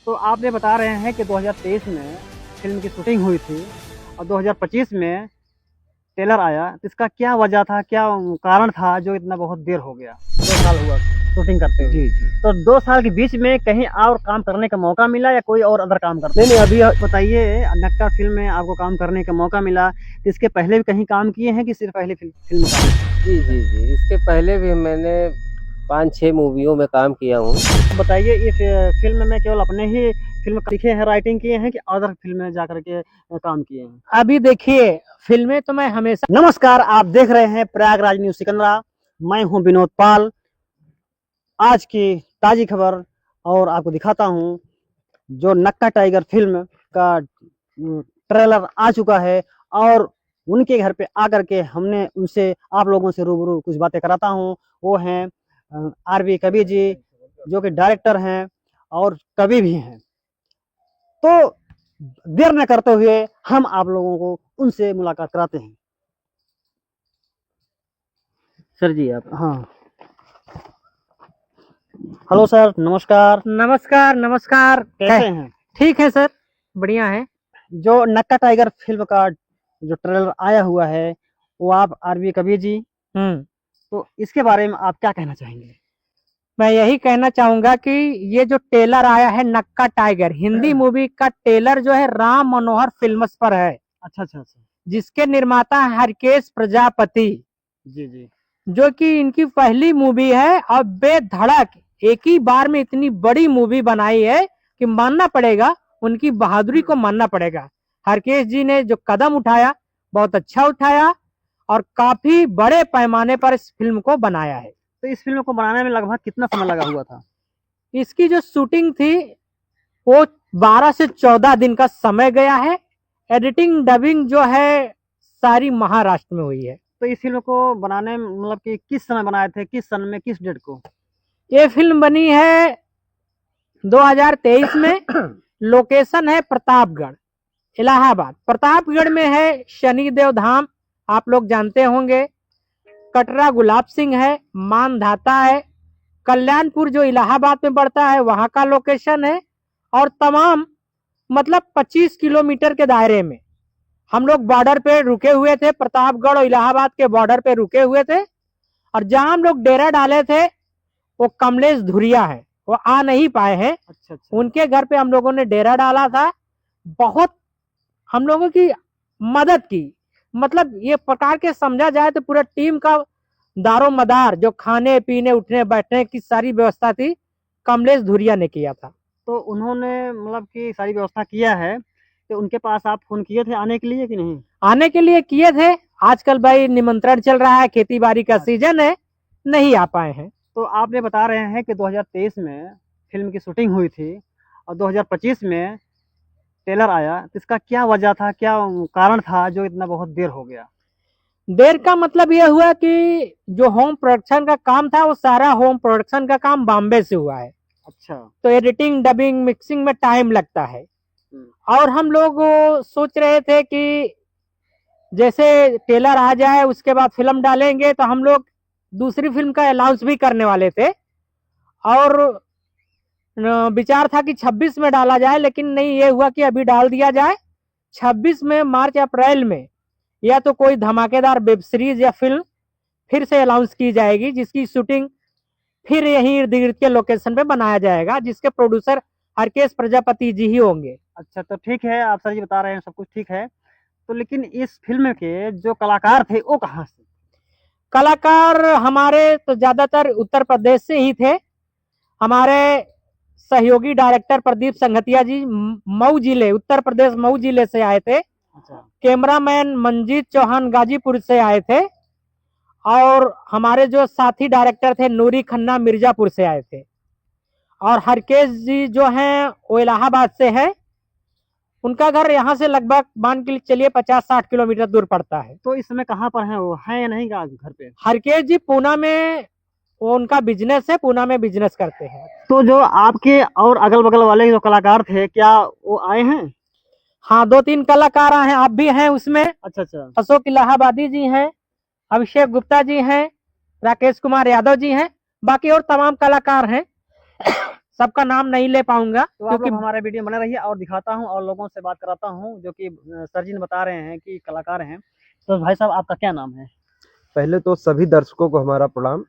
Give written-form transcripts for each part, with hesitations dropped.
तो आप ये बता रहे हैं कि 2023 में फ़िल्म की शूटिंग हुई थी और 2025 में ट्रेलर आया, तो इसका क्या वजह था, क्या कारण था जो इतना बहुत देर हो गया? 2 साल हुआ शूटिंग करते हुए। जी, जी। तो 2 साल के बीच में कहीं और काम करने का मौका मिला या कोई और अदर काम करते नहीं, नहीं अभी बताइए, नक्का फ़िल्म में आपको काम करने का मौका मिला, तो इसके पहले भी कहीं काम किए हैं कि सिर्फ़ पहली फ़िल्म काम जी, जी, जी। इसके पहले भी मैंने 5-6 मूवियों में काम किया हूँ। बताइए इस फ़िल्म में केवल अपने ही फ़िल्म लिखे हैं, राइटिंग किए हैं कि अदर फ़िल्म में जाकर के काम किए हैं? अभी देखिए, फ़िल्में तो मैं हमेशा नमस्कार, आप देख रहे हैं प्रयागराज न्यूज़ सिकंदरा। मैं हूं विनोद पाल। आज की ताज़ी खबर और आपको दिखाता हूं जो नक्का टाइगर फ़िल्म का ट्रेलर आ चुका है और उनके घर पे आकर के हमने उनसे आप लोगों से रूबरू कुछ बातें कराता हूं। वो हैं आरबी कवि जी, जो कि डायरेक्टर हैं और कवि भी हैं। तो देर न करते हुए हम आप लोगों को उनसे मुलाकात कराते हैं। सर जी आप हाँ। हेलो सर, नमस्कार। नमस्कार, नमस्कार। कैसे हैं? ठीक है सर, बढ़िया है। जो नक्का टाइगर फ़िल्म का जो ट्रेलर आया हुआ है, वो आप आरबी कबीर जी, हुँ, तो इसके बारे में आप क्या कहना चाहेंगे? मैं यही कहना चाहूँगा कि ये जो ट्रेलर आया है नक्का टाइगर, हिंदी मूवी का ट्रेलर जो है राम मनोहर फ़िल्म्स पर है, अच्छा, अच्छा, अच्छा। जिसके निर्माता हैं हरकेश प्रजापति, जी, जी। जो कि इनकी पहली मूवी है और बेधड़क एक ही बार में इतनी बड़ी मूवी बनाई है कि मानना पड़ेगा, उनकी बहादुरी को मानना पड़ेगा। हरकेश जी ने जो कदम उठाया, बहुत अच्छा उठाया और काफ़ी बड़े पैमाने पर इस फ़िल्म को बनाया है। तो इस फ़िल्म को बनाने में लगभग कितना समय लगा हुआ था? इसकी जो शूटिंग थी, वो 12 से 14 दिन का समय गया है। एडिटिंग, डबिंग जो है, सारी महाराष्ट्र में हुई है। तो इस फ़िल्म को बनाने में मतलब कि किस समय बनाए थे? किस सन में, किस डेट को? ये फ़िल्म बनी है 2023 में। लोकेशन है प्रतापगढ़, इलाहाबाद। प्रतापगढ़ में है शनिदेव धाम, आप लोग जानते होंगे। कटरा गुलाब सिंह है, मानधाता है। कल्याणपुर जो इलाहाबाद में पड़ता है, वहां का लोकेशन है। और तमाम मतलब 25 किलोमीटर के दायरे में हम लोग बॉर्डर पे रुके हुए थे, प्रतापगढ़ और इलाहाबाद के बॉर्डर पे रुके हुए थे। और जहां हम लोग डेरा डाले थे, वो कमलेश धुरिया है, वो आ नहीं पाए हैं। अच्छा, अच्छा। उनके घर पे हम लोगों ने डेरा डाला था। बहुत हम लोगों की मदद की, मतलब ये प्रकार के समझा जाए तो पूरा टीम का दारो मदार जो खाने पीने उठने बैठने की सारी व्यवस्था थी, कमलेश धुरिया ने किया था। तो उन्होंने मतलब कि सारी व्यवस्था किया है, तो उनके पास आप फ़ोन किए थे आने के लिए कि नहीं? आने के लिए किए थे, आजकल भाई निमंत्रण चल रहा है, खेती बाड़ी का सीजन है, नहीं आ पाए हैं। तो आप ये बता रहे हैं कि 2023 में फ़िल्म की शूटिंग हुई थी और 2025 में ट्रेलर आया, तो इसका क्या वजह था, क्या कारण था जो इतना बहुत देर हो गया? देर का मतलब यह हुआ कि जो होम प्रोडक्शन का काम था, वो सारा होम प्रोडक्शन का काम बॉम्बे से हुआ है। अच्छा। तो एडिटिंग, डबिंग, मिक्सिंग में टाइम लगता है। और हम लोग सोच रहे थे कि जैसे ट्रेलर आ जाए उसके बाद फिल्म डालेंगे, तो हम लोग दूसरी फिल्म का अनाउंस भी करने वाले थे। और विचार था कि 26 में डाला जाए, लेकिन नहीं, ये हुआ कि अभी डाल दिया जाए। 26 में, मार्च अप्रैल में या तो कोई धमाकेदार वेब सीरीज या फिल्म फिर से अनाउंस की जाएगी, जिसकी शूटिंग फिर यहीं इर्द गिर्द के लोकेशन पे बनाया जाएगा, जिसके प्रोड्यूसर हरकेश प्रजापति जी ही होंगे। अच्छा, तो ठीक है, आप सर जी बता रहे हैं सब कुछ ठीक है। तो लेकिन इस फ़िल्म के जो कलाकार थे वो कहाँ से? कलाकार हमारे तो ज्यादातर उत्तर प्रदेश से ही थे। हमारे सहयोगी डायरेक्टर प्रदीप संघतिया जी मऊ जिले, उत्तर प्रदेश मऊ जिले से आए थे। अच्छा। कैमरामैन मंजीत चौहान गाजीपुर से आए थे। और हमारे जो साथी डायरेक्टर थे नूरी खन्ना मिर्जापुर से आए थे। और हरकेश जी जो हैं वो इलाहाबाद से है। उनका घर यहाँ से लगभग मान के चलिए 50-60 किलोमीटर दूर पड़ता है। तो इस समय कहाँ पर हैं वो? हैं या नहीं गा घर पे? हरकेश जी पूना में, वो उनका बिजनेस है, पूना में बिजनेस करते हैं। तो जो आपके और अगल-बगल वाले जो कलाकार थे, क्या वो आए हैं? हाँ, 2-3 कलाकार हैं, आप भी हैं उसमें। अच्छा, अच्छा। अशोक इलाहाबादी जी हैं, अभिषेक गुप्ता जी हैं, राकेश कुमार यादव जी हैं, बाकी और तमाम कलाकार हैं। सबका नाम नहीं ले पाऊंगा तो आप क्योंकि लोग हमारे वीडियो में बने रहिए और दिखाता हूँ और लोगों से बात कराता हूँ जो कि सर जी ने बता रहे हैं कि कलाकार हैं। तो भाई साहब आपका क्या नाम है? पहले तो सभी दर्शकों को हमारा प्रणाम।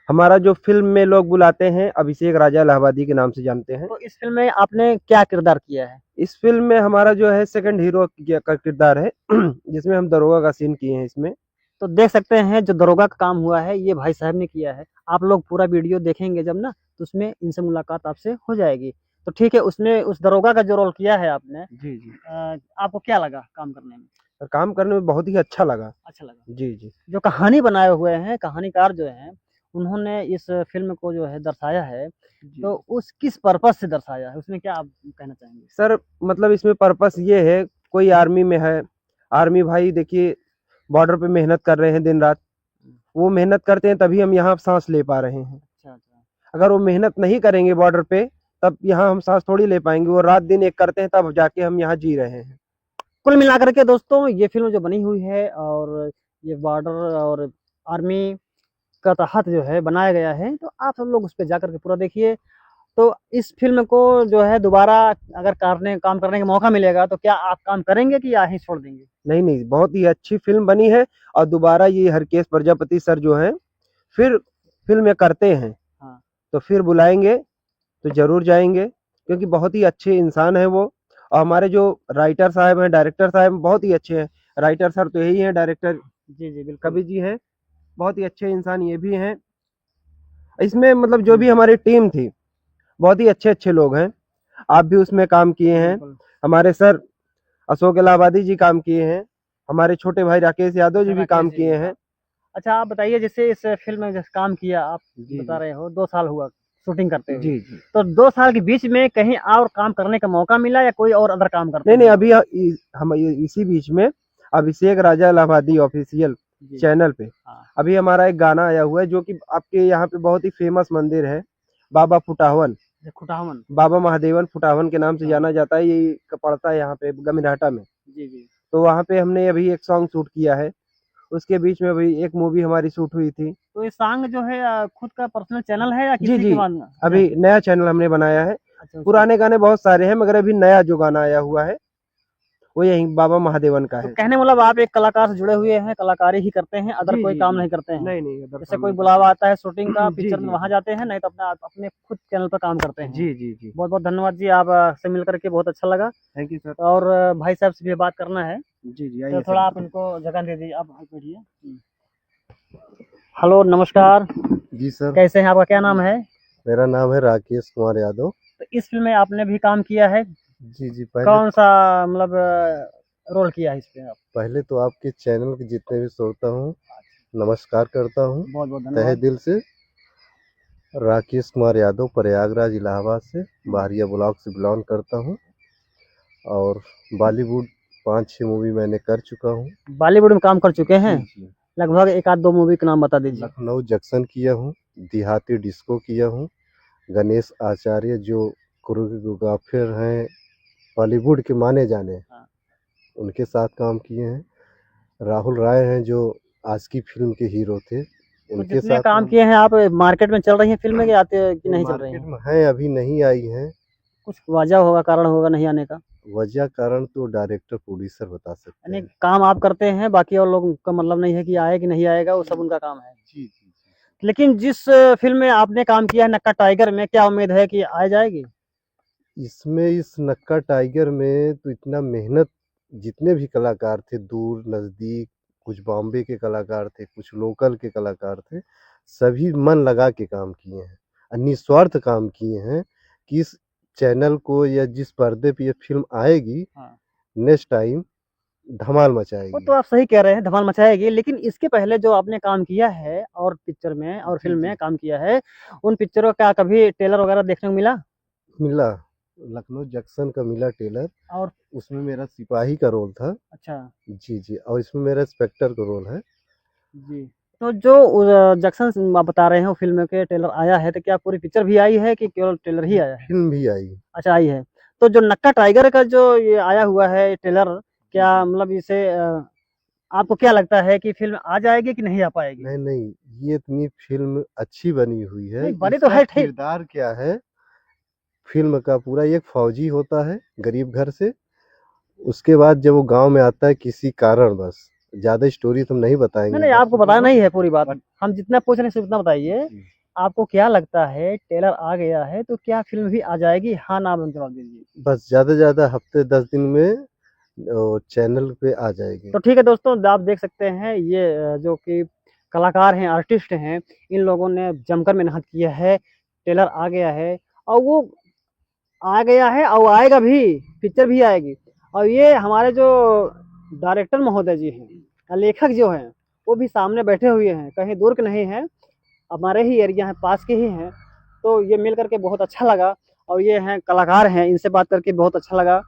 हमारा जो फ़िल्म में लोग बुलाते हैं अभिषेक राजा इलाहाबादी के नाम से जानते हैं। तो इस फ़िल्म में आपने क्या किरदार किया है? इस फ़िल्म में हमारा जो है सेकंड हीरो का किरदार है जिसमें हम दरोगा का सीन किए हैं इसमें। तो देख सकते हैं जो दरोगा का काम हुआ है ये भाई साहब ने किया है। आप लोग पूरा वीडियो देखेंगे जब ना तो उसमें इनसे मुलाकात आपसे हो जाएगी। तो ठीक है, उसमें उस दरोगा का जो रोल किया है आपने, जी, जी। आपको क्या लगा काम करने में? काम करने में बहुत ही अच्छा लगा। अच्छा लगा। जी, जी। जो कहानी बनाए हुए हैं, कहानीकार जो हैं, उन्होंने इस फ़िल्म को जो है दर्शाया है, जी। तो उस किस पर्पज़ से दर्शाया है? उसमें क्या आप कहना चाहेंगे? सर मतलब इसमें पर्पस ये है, कोई आर्मी में है, आर्मी भाई देखिए बॉर्डर पे मेहनत कर रहे हैं दिन-रात। वो मेहनत करते हैं तभी हम यहाँ साँस ले पा रहे हैं। अच्छा, अच्छा। अगर वो मेहनत नहीं करेंगे बॉर्डर पे, तब यहाँ हम साँस थोड़ी ले पाएँगे। वो रात-दिन एक करते हैं तब जाके हम यहाँ जी रहे हैं। कुल मिलाकर के दोस्तों ये फ़िल्म जो बनी हुई है और ये बॉर्डर और आर्मी का तहत जो है बनाया गया है, तो आप सब लोग उस पे जाकर के पूरा देखिए। तो इस फ़िल्म को जो है दोबारा अगर काम करने का मौका मिलेगा तो क्या आप काम करेंगे कि यहीं छोड़ देंगे? नहीं, नहीं, बहुत ही अच्छी फ़िल्म बनी है और दोबारा ये हरकेश प्रजापति सर जो हैं, फिर फ़िल्में करते हैं, हाँ। तो फिर बुलाएँगे, तो ज़रूर जाएँगे क्योंकि बहुत ही अच्छे इंसान हैं वो और हमारे जो राइटर साहब हैं, डायरेक्टर साहब बहुत ही अच्छे हैं। राइटर सर तो यही हैं, डायरेक्टर जी, जी, बिल्कुल। कवि जी हैं, बहुत ही अच्छे इंसान ये भी हैं। इसमें मतलब जो भी हमारी टीम थी, बहुत ही अच्छे-अच्छे लोग हैं। आप भी उसमें काम किए हैं। बिल्कुल। हमारे सर अशोक इलाहाबादी जी काम किए हैं। हमारे छोटे भाई राकेश यादव जी भी राकेश काम जी किए भी हैं। अच्छा आप बताइए जैसे इस फ़िल्म में जैसे काम किया आप जी, बता जी। रहे हो 2 साल हुआ शूटिंग करते हुए। जी, जी। तो 2 साल के बीच में कहीं और काम करने का मौका मिला या कोई और अदर काम करते नहीं, नहीं हैं? अभी हम इसी बीच में अभिषेक राजा इलाहाबादी ऑफिशियल जी। चैनल पे हाँ। अभी हमारा एक गाना आया हुआ है जो कि आपके यहाँ पे बहुत ही फेमस मंदिर है, बाबा फुटावन, खुटावन। बाबा महादेवन फुटावन के नाम से हाँ। जाना जाता है। ये पड़ता है यहाँ पे गमिनाटा में। जी, जी। तो वहाँ पे हमने अभी एक सॉन्ग शूट किया है। उसके बीच में अभी एक मूवी हमारी शूट हुई थी। तो ये सॉन्ग जो है खुद का पर्सनल चैनल है या जी, किसी के जी। बाद अभी नया चैनल हमने बनाया है। अच्छा पुराने गाने बहुत सारे हैं मगर अभी नया जो गाना आया हुआ है, वो यही बाबा महादेवन का तो है। कहने मतलब आप एक कलाकार से जुड़े हुए हैं, कलाकारी ही करते हैं, अदर जी, कोई जी, काम जी। नहीं करते हैं। नहीं, नहीं अदर जैसे काम कोई नहीं बुलावा आता है शूटिंग का, जी, पिक्चर में जी, वहाँ जी। जाते हैं, नहीं तो अपने खुद चैनल पर काम करते हैं। जी, जी, जी। बहुत-बहुत धन्यवाद जी, आप से मिल कर के बहुत अच्छा लगा थैंक यू सर। और भाई साहब से भी बात करना है, जी, जी, तो आइए थोड़ा सर। आप इनको जगह दे दीजिए, आप बैठिए। हेलो, नमस्कार, जी सर, कैसे हैं? आपका क्या नाम है? मेरा नाम है राकेश कुमार यादव। तो इस फ़िल्म में आपने भी काम किया है, जी, जी, पहले कौन-सा मतलब रोल किया है इसमें आप? पहले तो आपके चैनल के जितने भी श्रोता हूँ, नमस्कार करता हूँ बहुत-बहुत तहे धन्यवाद। दिल से। राकेश कुमार यादव प्रयागराज इलाहाबाद से बाहरिया ब्लॉक से बिलॉन्ग करता हूँ और बॉलीवुड 5-6 मूवी मैंने कर चुका हूँ। बॉलीवुड में काम कर चुके हैं? जी, जी। लगभग 1 आध 2 मूवी के नाम बता दीजिए। लखनऊ जंक्शन किया हूँ, देहाती डिस्को किया हूँ, गणेश आचार्य जो कोरियोग्राफर हैं, बॉलीवुड के माने जाने, हाँ। उनके साथ काम किए हैं। राहुल राय हैं जो आज की फ़िल्म के हीरो थे, तो उनके जितने साथ काम किए हैं आप, मार्केट में चल रही हैं फ़िल्में कि कि नहीं चल रही मार्केट हैं? में हैं, अभी नहीं आई हैं। कुछ वजह होगा, कारण होगा नहीं आने का? वजह कारण तो डायरेक्टर प्रोड्यूसर बता सकते यानी हैं। काम आप करते हैं, बाकी और लोगों का मतलब नहीं है कि आए कि नहीं आएगा, वो सब उनका काम है। जी, जी, जी। लेकिन जिस फ़िल्म में आपने काम किया है नक्का टाइगर में, क्या उम्मीद है कि आ जाएगी? इसमें इस नक्का टाइगर में तो इतना मेहनत जितने भी कलाकार थे, दूर नज़दीक, कुछ बॉम्बे के कलाकार थे, कुछ लोकल के कलाकार थे, सभी मन लगा के काम किए हैं और निस्वार्थ काम किए हैं कि इस चैनल को या जिस पर्दे पे ये फ़िल्म आएगी, हाँ। नेक्स्ट टाइम धमाल वो मचाएगी। तो आप सही कह रहे हैं, धमाल मचाएगी, लेकिन इसके पहले जो आपने काम किया है और पिक्चर में और जी, फ़िल्म जी। में काम किया है, उन पिक्चरों का कभी ट्रेलर वगैरह देखने को मिला? मिला, लखनऊ जंक्शन का मिला ट्रेलर, और उसमें मेरा सिपाही का रोल था। अच्छा, जी, जी और इसमें मेरा इंस्पेक्टर का रोल है। जी। तो जो जंक्शन आप बता रहे हैं, वो फ़िल्म के ट्रेलर आया है, तो क्या पूरी पिक्चर भी आई है कि केवल ट्रेलर ही आया है? फ़िल्म भी आई। अच्छा, आई है। तो जो नक्का टाइगर का जो ये आया हुआ है ट्रेलर, क्या मतलब इसे आपको क्या लगता है कि फ़िल्म आ जाएगी कि नहीं आ पाएगी? नहीं, नहीं, ये इतनी फ़िल्म अच्छी बनी हुई है, नहीं, बनी तो इसका है ठीक। किरदार क्या है, फिल्म का पूरा एक फौजी होता है गरीब घर से। उसके बाद जब वो गांव में आता है किसी कारण, बस ज्यादा स्टोरी तो हम नहीं बताएंगे। नहीं आपको बताना नहीं है पूरी बात, हम जितना पूछ रहे हैं सिर्फ उतना बताइए। आपको क्या लगता है ट्रेलर आ गया है तो क्या फिल्म भी आ जाएगी? हाँ ना में जवाब दीजिए। बस ज्यादा से ज्यादा हफ्ते 10 दिन में चैनल पे आ जाएगी। तो ठीक है दोस्तों, आप देख सकते हैं ये जो कि कलाकार हैं, आर्टिस्ट हैं, इन लोगों ने जमकर मेहनत किया है। ट्रेलर आ गया है और वो आ गया है और आएगा भी, पिक्चर भी आएगी। और ये हमारे जो डायरेक्टर महोदय जी हैं, लेखक जो हैं, वो भी सामने बैठे हुए हैं, कहीं दूर के नहीं हैं, हमारे ही एरिया हैं, पास के ही हैं। तो ये मिल करके बहुत अच्छा लगा। और ये हैं कलाकार हैं, इनसे बात करके बहुत अच्छा लगा।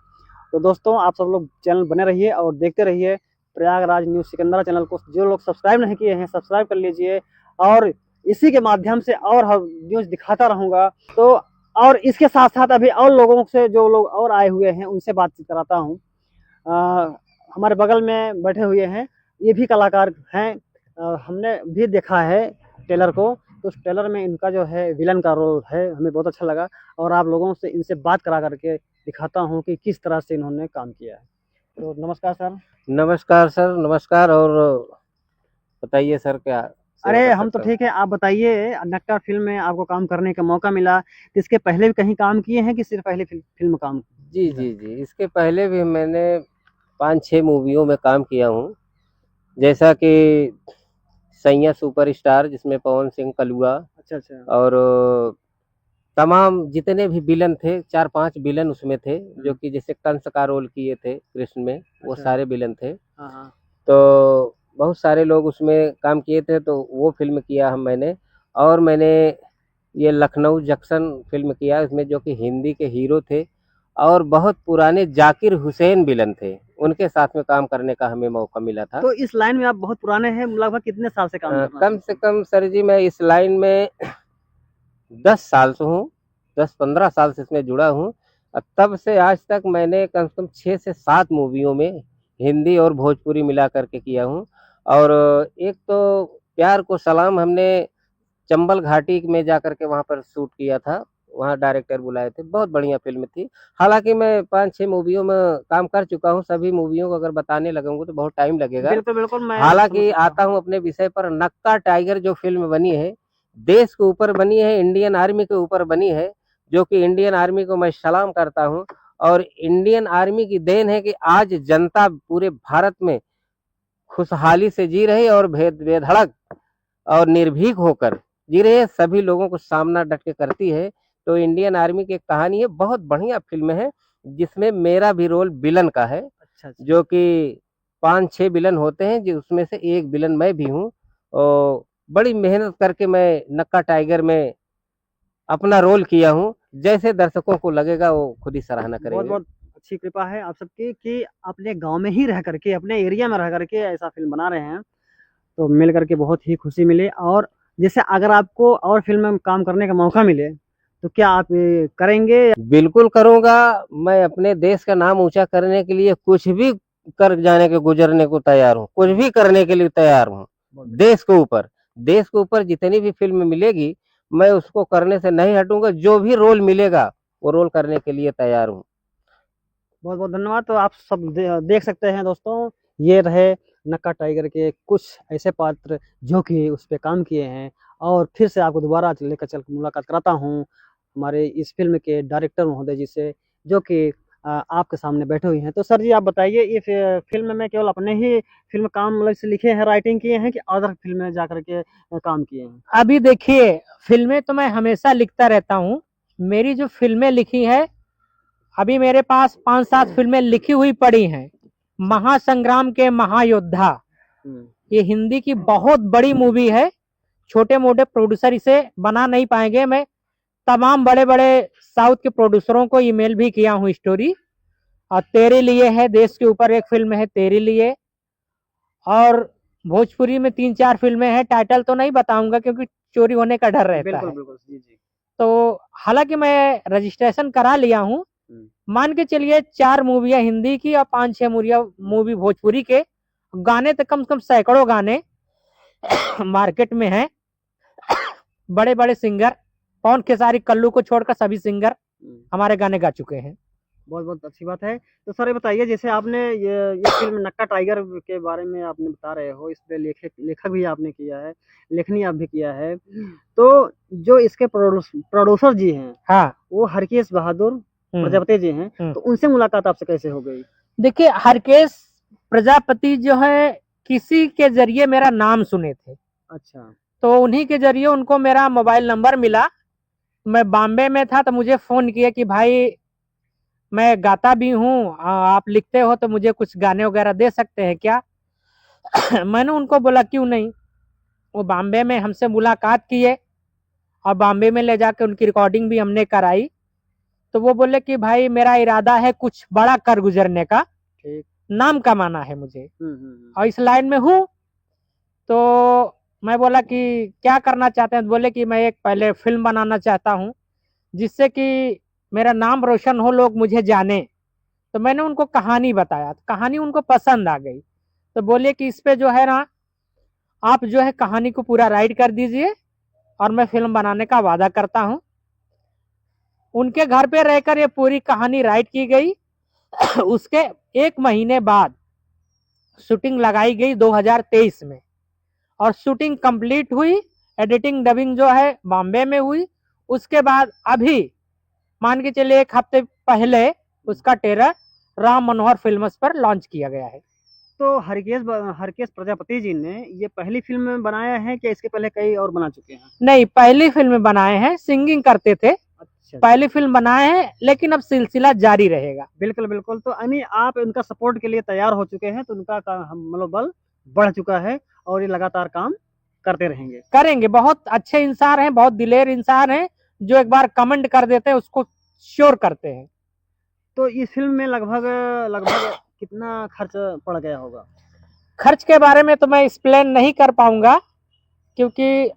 तो दोस्तों आप सब लोग चैनल बने रहिए और देखते रहिए प्रयागराज न्यूज़ सिकंदरा चैनल को। जो लोग सब्सक्राइब नहीं किए हैं सब्सक्राइब कर लीजिए, और इसी के माध्यम से और न्यूज़ दिखाता रहूँगा। तो और इसके साथ साथ अभी और लोगों से, जो लोग और आए हुए हैं, उनसे बातचीत कराता हूँ। हमारे बगल में बैठे हुए हैं, ये भी कलाकार हैं। हमने भी देखा है ट्रेलर को, तो उस ट्रेलर में इनका जो है विलन का रोल है, हमें बहुत अच्छा लगा। और आप लोगों से इनसे बात करा करके दिखाता हूँ कि किस तरह से इन्होंने काम किया है। तो नमस्कार सर। नमस्कार सर, नमस्कार। और बताइए सर, क्या सेवा अरे कर हम तो सकता हूँ? ठीक है, आप बताइए, नक्का फिल्म में आपको काम करने का मौका मिला, तो इसके पहले भी कहीं काम किए हैं कि सिर्फ पहले फिल्म काम? जी जी जी, इसके पहले भी मैंने 5-6 मूवियों में काम किया हूँ। जैसा कि सैया सुपरस्टार, जिसमें पवन सिंह कलुआ अच्छा अच्छा। और तमाम जितने भी विलन थे, 4-5 विलन उसमें थे, जो कि जैसे कंस का रोल किए थे कृष्ण में, वो अच्छा। सारे विलन थे। हाँ हाँ। तो बहुत सारे लोग उसमें काम किए थे, तो वो फिल्म किया हम मैंने। और मैंने ये लखनऊ जंक्शन फिल्म किया, इसमें जो कि हिंदी के हीरो थे और बहुत पुराने जाकिर हुसैन विलन थे, उनके साथ में काम करने का हमें मौका मिला था। तो इस लाइन में आप बहुत पुराने हैं, लगभग कितने साल से काम कर रहे हैं? कम से कम सर जी, मैं इस लाइन में 10 साल से हूँ, 10-15 साल से इसमें जुड़ा हूँ। तब से आज तक मैंने कम से कम 6 से 7 मूवियों में हिंदी और भोजपुरी मिला करके किया हूँ। और एक तो प्यार को सलाम हमने चंबल घाटी में जा करके वहाँ पर शूट किया था, वहाँ डायरेक्टर बुलाए थे, बहुत बढ़िया फ़िल्म थी। हालाँकि मैं 5-6 मूवियों में काम कर चुका हूँ, सभी मूवियों को अगर बताने लगूँगा तो बहुत टाइम लगेगा। बिल्कुल बिल्कुल, मैं समझ हालाँकि सकता आता हूँ। हूँ अपने विषय पर। नक्का टाइगर जो फ़िल्म बनी है, देश के ऊपर बनी है, इंडियन आर्मी के ऊपर बनी है, जो कि इंडियन आर्मी को मैं सलाम करता हूँ। और इंडियन आर्मी की देन है कि आज जनता पूरे भारत में खुशहाली से जी रही है और बेधड़क और निर्भीक होकर जी रही है, सभी लोगों को सामना डट के करती है। तो इंडियन आर्मी की एक कहानी है, बहुत बढ़िया फ़िल्म है, जिसमें मेरा भी रोल विलन का है, अच्छा अच्छा। जो कि 5-6 विलन होते हैं, जो उसमें से एक विलन मैं भी हूँ। और बड़ी मेहनत करके मैं नक्का टाइगर में अपना रोल किया हूँ। जैसे दर्शकों को लगेगा वो खुद ही सराहना बहुत करेंगे। बहुत अच्छी कृपा है आप सबकी कि अपने गांव में ही रह करके, अपने एरिया में रह करके ऐसा फिल्म बना रहे हैं। तो मिल करके बहुत ही खुशी मिली। और जैसे अगर आपको और फिल्म में काम करने का मौका मिले तो क्या आप ये करेंगे? बिल्कुल करूँगा। मैं अपने देश का नाम ऊँचा करने के लिए कुछ भी कर जाने के गुज़रने को तैयार हूँ, कुछ भी करने के लिए तैयार हूँ। देश के ऊपर जितनी भी फ़िल्म मिलेगी, मैं उसको करने से नहीं हटूँगा, जो भी रोल मिलेगा, वो रोल करने के लिए तैयार हूँ। बहुत बहुत धन्यवाद। तो आप सब देख सकते हैं दोस्तों, ये रहे नक्का टाइगर के कुछ ऐसे पात्र जो कि उस पे काम किए हैं। और फिर से आपको दोबारा लेकर चल मुलाकात कराता हूँ हमारे इस फिल्म के डायरेक्टर महोदय जी से, जो कि आपके सामने बैठे हुए हैं। तो सर जी आप बताइए, ये फिल्म में केवल अपने ही फिल्म काम मतलब से लिखे हैं, राइटिंग किए हैं, कि अदर फिल्म में जा करके काम किए हैं? अभी देखिए, फिल्में तो मैं हमेशा लिखता रहता हूँ। मेरी जो फिल्में लिखी है, अभी मेरे पास 5-7 फिल्में लिखी हुई पड़ी हैं। महासंग्राम के महायोद्धा, ये हिंदी की बहुत बड़ी मूवी है। छोटे मोटे प्रोड्यूसर इसे बना नहीं पाएंगे। मैं तमाम बड़े बड़े साउथ के प्रोड्यूसरों को ईमेल भी किया हूँ स्टोरी। और तेरे लिए है, देश के ऊपर एक फिल्म है तेरे लिए। और भोजपुरी में 3-4 फिल्में हैं, टाइटल तो नहीं बताऊंगा क्योंकि चोरी होने का डर रहता बिल्कुल है। बिल्कुल जी जी। तो हालांकि मैं रजिस्ट्रेशन करा लिया हूँ। मान के चलिए 4 मूवियाँ हिंदी की और 5-6 मूवी भोजपुरी के। गाने तो कम से कम सैकड़ों गाने मार्केट में हैं। बड़े बड़े सिंगर, पवन खेसारी, कल्लू को छोड़कर सभी सिंगर हमारे गाने गा चुके हैं। बहुत बहुत अच्छी बात है। तो सर ये बताइए, जैसे आपने ये फिल्म नक्का टाइगर के बारे में आपने बता रहे हो, इस पे लेखक लेखक भी आपने किया है, लेखनी आप भी किया है, तो जो इसके प्रोड्यूसर जी हैं, हाँ। वो हरकेश बहादुर प्रजापति जी हैं, तो उनसे मुलाकात आपसे कैसे हो गई? देखिए, हरकेश प्रजापति जो है किसी के जरिए मेरा नाम सुने थे, अच्छा। तो उन्हीं के जरिए उनको मेरा मोबाइल नंबर मिला। मैं बॉम्बे में था तो मुझे फोन किया कि भाई मैं गाता भी हूँ, आप लिखते हो तो मुझे कुछ गाने वगैरह दे सकते हैं क्या? मैंने उनको बोला क्यों नहीं। वो बॉम्बे में हमसे मुलाकात किए और बॉम्बे में ले जाके उनकी रिकॉर्डिंग भी हमने कराई। तो वो बोले कि भाई मेरा इरादा है कुछ बड़ा कर गुजरने का, ठीक। नाम कमाना है मुझे हम्म। और इस लाइन में हूँ। तो मैं बोला कि क्या करना चाहते हैं? तो बोले कि मैं एक पहले फिल्म बनाना चाहता हूँ जिससे कि मेरा नाम रोशन हो, लोग मुझे जाने। तो मैंने उनको कहानी बताया, तो कहानी उनको पसंद आ गई। तो बोले कि इस पे जो है ना, आप जो है कहानी को पूरा राइट कर दीजिए और मैं फिल्म बनाने का वादा करता हूँ। उनके घर पे रहकर ये पूरी कहानी राइट की गई। उसके 1 महीने बाद शूटिंग लगाई गई 2023 में, और शूटिंग कंप्लीट हुई। एडिटिंग डबिंग जो है बॉम्बे में हुई। उसके बाद अभी मान के चलिए 1 हफ्ते पहले उसका ट्रेलर राम मनोहर फिल्म्स पर लॉन्च किया गया है। तो हरकेश प्रजापति जी ने ये पहली फिल्म में बनाया है कि इसके पहले कई और बना चुके हैं? नहीं, पहली फिल्म बनाए हैं, सिंगिंग करते थे। अच्छा। पहली फिल्म बनाए हैं, लेकिन अब सिलसिला जारी रहेगा। बिल्कुल बिल्कुल। तो यानी आप उनका सपोर्ट के लिए तैयार हो चुके हैं, तो उनका मनोबल बढ़ चुका है और ये लगातार काम करते रहेंगे। करेंगे। बहुत अच्छे इंसान हैं, बहुत दिलेर इंसान हैं, जो एक बार कमेंट कर देते हैं उसको श्योर करते हैं। तो इस फिल्म में लगभग लगभग कितना खर्च पड़ गया होगा? खर्च के बारे में तो मैं एक्सप्लेन नहीं कर पाऊंगा, क्योंकि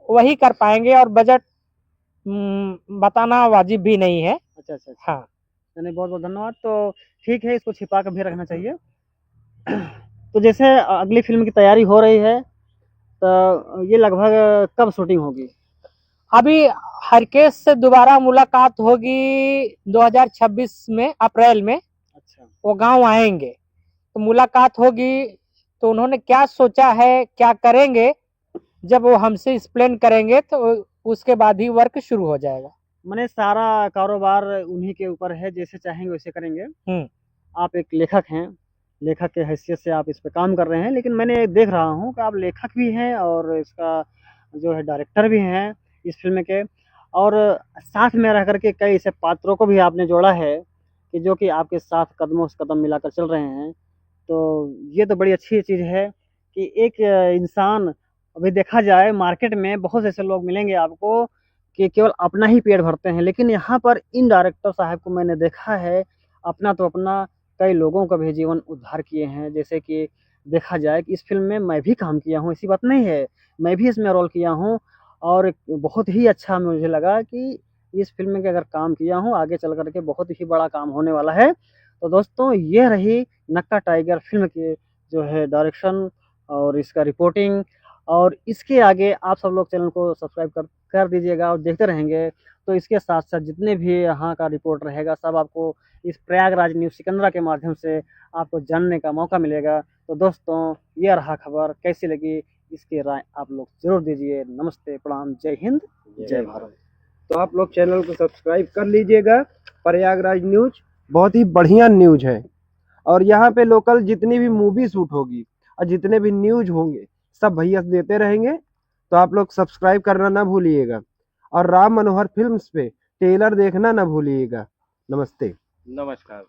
वही कर पाएंगे और बजट बताना वाजिब भी नहीं है। अच्छा अच्छा। हाँ। यानी बहुत बहुत धन्यवाद। तो ठीक है, इसको छिपा कर भी रखना चाहिए। तो जैसे अगली फिल्म की तैयारी हो रही है, तो ये लगभग कब शूटिंग होगी? अभी हरकेश से दोबारा मुलाकात होगी 2026 में, अप्रैल में। अच्छा। वो गांव आएंगे तो मुलाकात होगी। तो उन्होंने क्या सोचा है, क्या करेंगे, जब वो हमसे एक्सप्लेन करेंगे तो उसके बाद ही वर्क शुरू हो जाएगा। मैंने सारा कारोबार उन्हीं के ऊपर है, जैसे चाहेंगे वैसे करेंगे। आप एक लेखक हैं, लेखक के हैसियत से आप इस पे काम कर रहे हैं, लेकिन मैंने देख रहा हूँ कि आप लेखक भी हैं और इसका जो है डायरेक्टर भी हैं इस फिल्म के, और साथ में रह करके कई ऐसे पात्रों को भी आपने जोड़ा है कि जो कि आपके साथ कदमों से कदम मिलाकर चल रहे हैं। तो ये तो बड़ी अच्छी चीज़ है कि एक इंसान, अभी देखा जाए मार्केट में बहुत से ऐसे लोग मिलेंगे आपको कि केवल अपना ही पेट भरते हैं, लेकिन यहाँ पर इन डायरेक्टर साहब को मैंने देखा है अपना तो अपना कई लोगों का भी जीवन उद्धार किए हैं। जैसे कि देखा जाए कि इस फिल्म में मैं भी काम किया हूँ, ऐसी बात नहीं है, मैं भी इसमें रोल किया हूँ और बहुत ही अच्छा मुझे लगा कि इस फिल्म में अगर काम किया हूँ, आगे चल करके बहुत ही बड़ा काम होने वाला है। तो दोस्तों, ये रही नक्का टाइगर फिल्म की जो है डायरेक्शन और इसका रिपोर्टिंग, और इसके आगे आप सब लोग चैनल को सब्सक्राइब कर दीजिएगा और देखते रहेंगे। तो इसके साथ साथ जितने भी यहाँ का रिपोर्ट रहेगा सब आपको इस प्रयागराज न्यूज़ सिकंदरा के माध्यम से आपको जानने का मौका मिलेगा। तो दोस्तों, ये रहा खबर, कैसी लगी इसकी राय आप लोग जरूर दीजिए। नमस्ते, प्रणाम, जय हिंद, जय भारत। तो आप लोग चैनल को सब्सक्राइब कर लीजिएगा। प्रयागराज न्यूज बहुत ही बढ़िया न्यूज है, और यहाँ पे लोकल जितनी भी मूवी शूट होगी और जितने भी न्यूज होंगे सब भैया देते रहेंगे। तो आप लोग सब्सक्राइब करना ना भूलिएगा, और राम मनोहर फिल्म्स पे ट्रेलर देखना ना भूलिएगा। नमस्ते। नमस्कार।